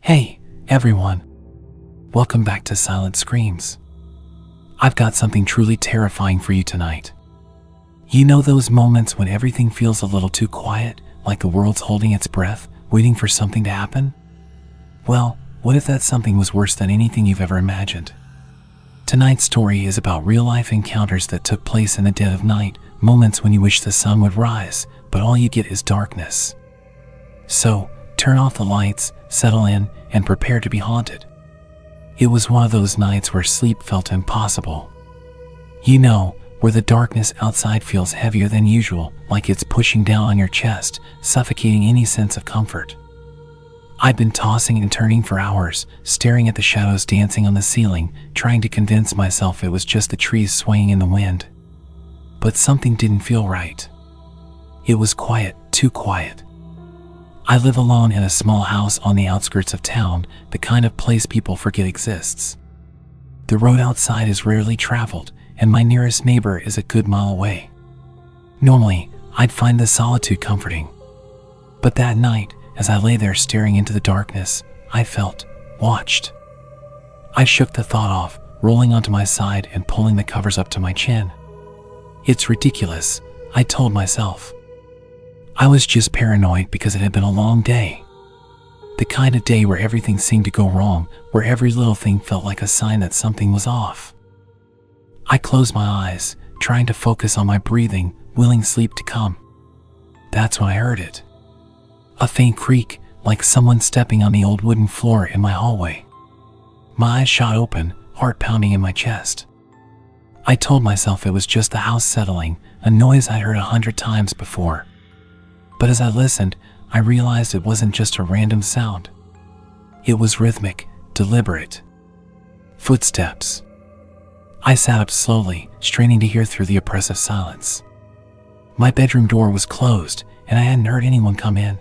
Hey, everyone. Welcome back to Silent Screams. I've got something truly terrifying for you tonight. You know those moments when everything feels a little too quiet, like the world's holding its breath, waiting for something to happen? Well, what if that something was worse than anything you've ever imagined? Tonight's story is about real-life encounters that took place in the dead of night, moments when you wish the sun would rise, but all you get is darkness. So, turn off the lights, settle in, and prepare to be haunted. It was one of those nights where sleep felt impossible. You know, where the darkness outside feels heavier than usual, like it's pushing down on your chest, suffocating any sense of comfort. I'd been tossing and turning for hours, staring at the shadows dancing on the ceiling, trying to convince myself it was just the trees swaying in the wind. But something didn't feel right. It was quiet, too quiet. I live alone in a small house on the outskirts of town, the kind of place people forget exists. The road outside is rarely traveled, and my nearest neighbor is a good mile away. Normally, I'd find the solitude comforting. But that night, as I lay there staring into the darkness, I felt watched. I shook the thought off, rolling onto my side and pulling the covers up to my chin. It's ridiculous, I told myself. I was just paranoid because it had been a long day. The kind of day where everything seemed to go wrong, where every little thing felt like a sign that something was off. I closed my eyes, trying to focus on my breathing, willing sleep to come. That's when I heard it. A faint creak, like someone stepping on the old wooden floor in my hallway. My eyes shot open, heart pounding in my chest. I told myself it was just the house settling, a noise I'd heard 100 times before. But as I listened, I realized it wasn't just a random sound. It was rhythmic, deliberate. Footsteps. I sat up slowly, straining to hear through the oppressive silence. My bedroom door was closed, and I hadn't heard anyone come in.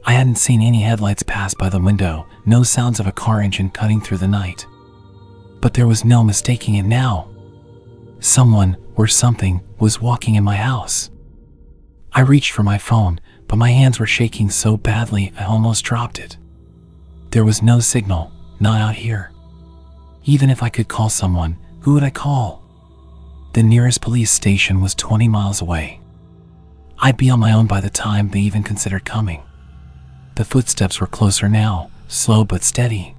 I hadn't seen any headlights pass by the window, no sounds of a car engine cutting through the night. But there was no mistaking it now. Someone, or something, was walking in my house. I reached for my phone, but my hands were shaking so badly I almost dropped it. There was no signal, not out here. Even if I could call someone, who would I call? The nearest police station was 20 miles away. I'd be on my own by the time they even considered coming. The footsteps were closer now, slow but steady.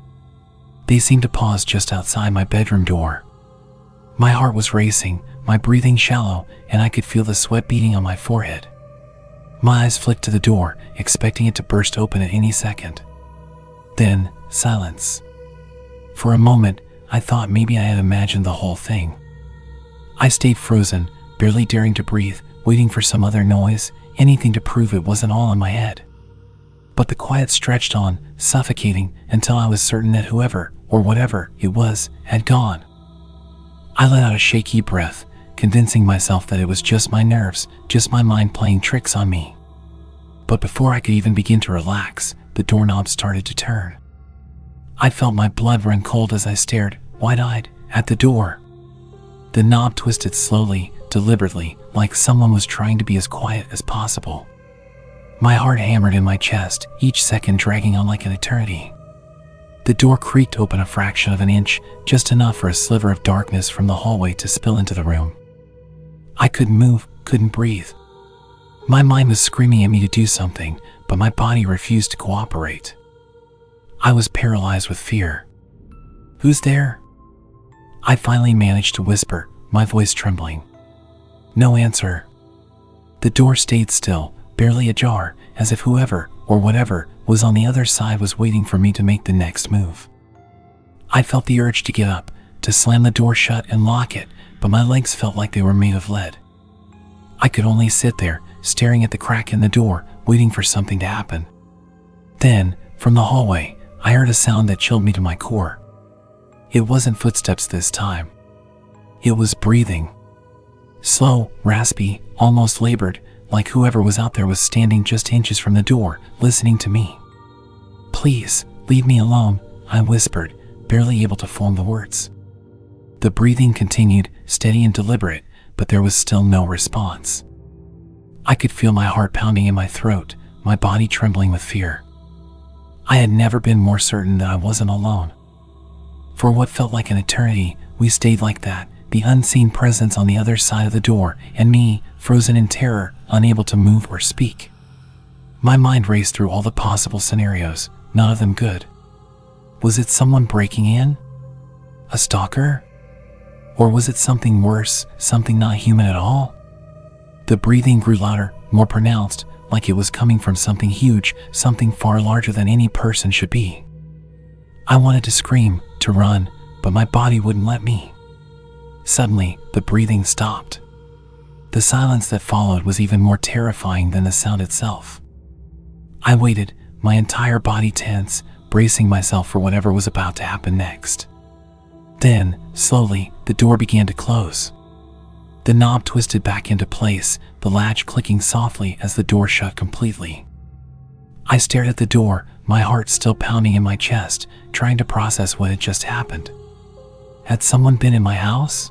They seemed to pause just outside my bedroom door. My heart was racing, my breathing shallow, and I could feel the sweat beading on my forehead. My eyes flicked to the door, expecting it to burst open at any second. Then, silence. For a moment, I thought maybe I had imagined the whole thing. I stayed frozen, barely daring to breathe, waiting for some other noise, anything to prove it wasn't all in my head. But the quiet stretched on, suffocating, until I was certain that whoever, or whatever it was, had gone. I let out a shaky breath, convincing myself that it was just my nerves, just my mind playing tricks on me. But before I could even begin to relax, the doorknob started to turn. I felt my blood run cold as I stared, wide-eyed, at the door. The knob twisted slowly, deliberately, like someone was trying to be as quiet as possible. My heart hammered in my chest, each second dragging on like an eternity. The door creaked open a fraction of an inch, just enough for a sliver of darkness from the hallway to spill into the room. I couldn't move, couldn't breathe. My mind was screaming at me to do something, but my body refused to cooperate. I was paralyzed with fear. "Who's there?" I finally managed to whisper, my voice trembling. No answer. The door stayed still, barely ajar, as if whoever, or whatever, was on the other side was waiting for me to make the next move. I felt the urge to get up, to slam the door shut and lock it, but my legs felt like they were made of lead. I could only sit there, staring at the crack in the door, waiting for something to happen. Then, from the hallway, I heard a sound that chilled me to my core. It wasn't footsteps this time. It was breathing. Slow, raspy, almost labored, like whoever was out there was standing just inches from the door, listening to me. "Please, leave me alone," I whispered, barely able to form the words. The breathing continued, steady and deliberate, but there was still no response. I could feel my heart pounding in my throat, my body trembling with fear. I had never been more certain that I wasn't alone. For what felt like an eternity, we stayed like that, the unseen presence on the other side of the door, and me, frozen in terror, unable to move or speak. My mind raced through all the possible scenarios, none of them good. Was it someone breaking in? A stalker? Or was it something worse, something not human at all? The breathing grew louder, more pronounced, like it was coming from something huge, something far larger than any person should be. I wanted to scream, to run, but my body wouldn't let me. Suddenly, the breathing stopped. The silence that followed was even more terrifying than the sound itself. I waited, my entire body tense, bracing myself for whatever was about to happen next. Then, slowly, the door began to close. The knob twisted back into place, the latch clicking softly as the door shut completely. I stared at the door, my heart still pounding in my chest, trying to process what had just happened. Had someone been in my house?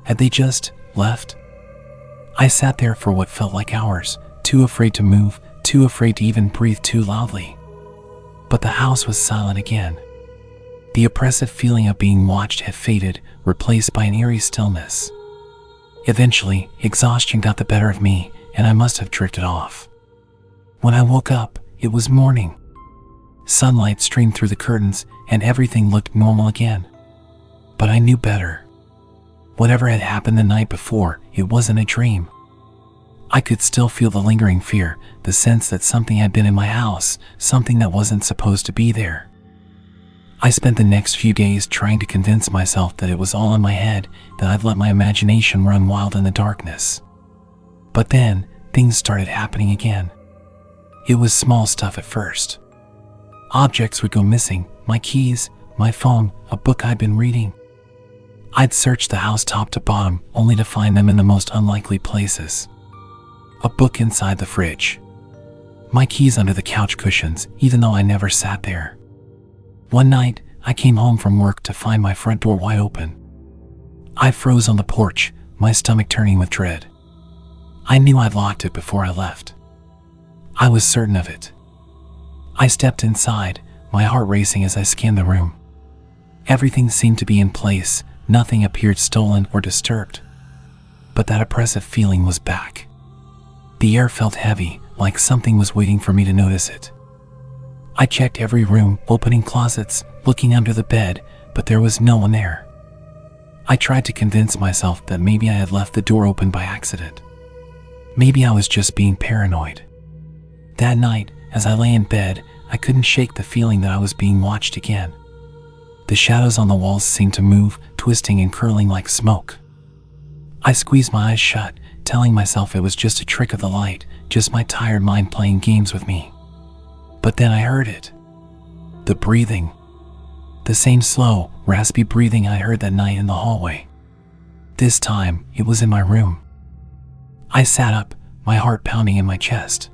Had they just left? I sat there for what felt like hours, too afraid to move, too afraid to even breathe too loudly. But the house was silent again. The oppressive feeling of being watched had faded, replaced by an eerie stillness. Eventually, exhaustion got the better of me, and I must have drifted off. When I woke up, it was morning. Sunlight streamed through the curtains, and everything looked normal again. But I knew better. Whatever had happened the night before, it wasn't a dream. I could still feel the lingering fear, the sense that something had been in my house, something that wasn't supposed to be there. I spent the next few days trying to convince myself that it was all in my head, that I'd let my imagination run wild in the darkness. But then, things started happening again. It was small stuff at first. Objects would go missing, my keys, my phone, a book I'd been reading. I'd searched the house top to bottom, only to find them in the most unlikely places. A book inside the fridge. My keys under the couch cushions, even though I never sat there. One night, I came home from work to find my front door wide open. I froze on the porch, my stomach turning with dread. I knew I'd locked it before I left. I was certain of it. I stepped inside, my heart racing as I scanned the room. Everything seemed to be in place, nothing appeared stolen or disturbed. But that oppressive feeling was back. The air felt heavy, like something was waiting for me to notice it. I checked every room, opening closets, looking under the bed, but there was no one there. I tried to convince myself that maybe I had left the door open by accident. Maybe I was just being paranoid. That night, as I lay in bed, I couldn't shake the feeling that I was being watched again. The shadows on the walls seemed to move, twisting and curling like smoke. I squeezed my eyes shut, telling myself it was just a trick of the light, just my tired mind playing games with me. But then I heard it. The breathing. The same slow, raspy breathing I heard that night in the hallway. This time, it was in my room. I sat up, my heart pounding in my chest.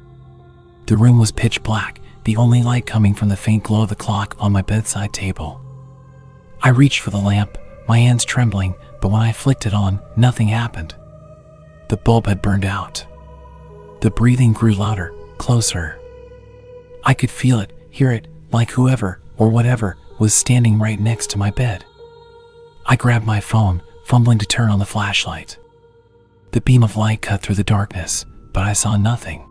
The room was pitch black, the only light coming from the faint glow of the clock on my bedside table. I reached for the lamp, my hands trembling, but when I flicked it on, nothing happened. The bulb had burned out. The breathing grew louder, closer. I could feel it, hear it, like whoever, or whatever, was standing right next to my bed. I grabbed my phone, fumbling to turn on the flashlight. The beam of light cut through the darkness, but I saw nothing.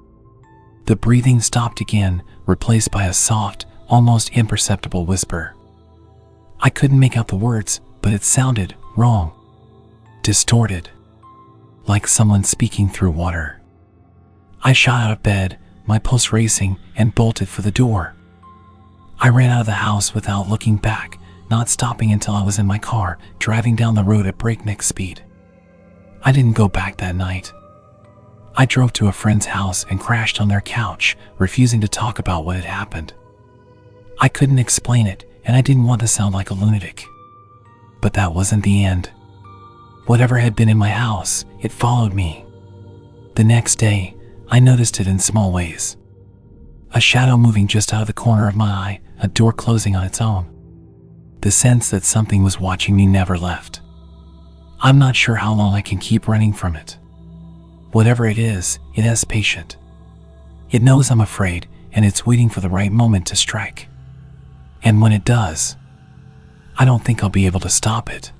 The breathing stopped again, replaced by a soft, almost imperceptible whisper. I couldn't make out the words, but it sounded wrong. Distorted. Like someone speaking through water. I shot out of bed, my pulse racing, and bolted for the door. I ran out of the house without looking back, not stopping until I was in my car, driving down the road at breakneck speed. I didn't go back that night. I drove to a friend's house and crashed on their couch, refusing to talk about what had happened. I couldn't explain it, and I didn't want to sound like a lunatic. But that wasn't the end. Whatever had been in my house, it followed me. The next day, I noticed it in small ways. A shadow moving just out of the corner of my eye, a door closing on its own. The sense that something was watching me never left. I'm not sure how long I can keep running from it. Whatever it is, it has patience. It knows I'm afraid, and it's waiting for the right moment to strike. And when it does, I don't think I'll be able to stop it.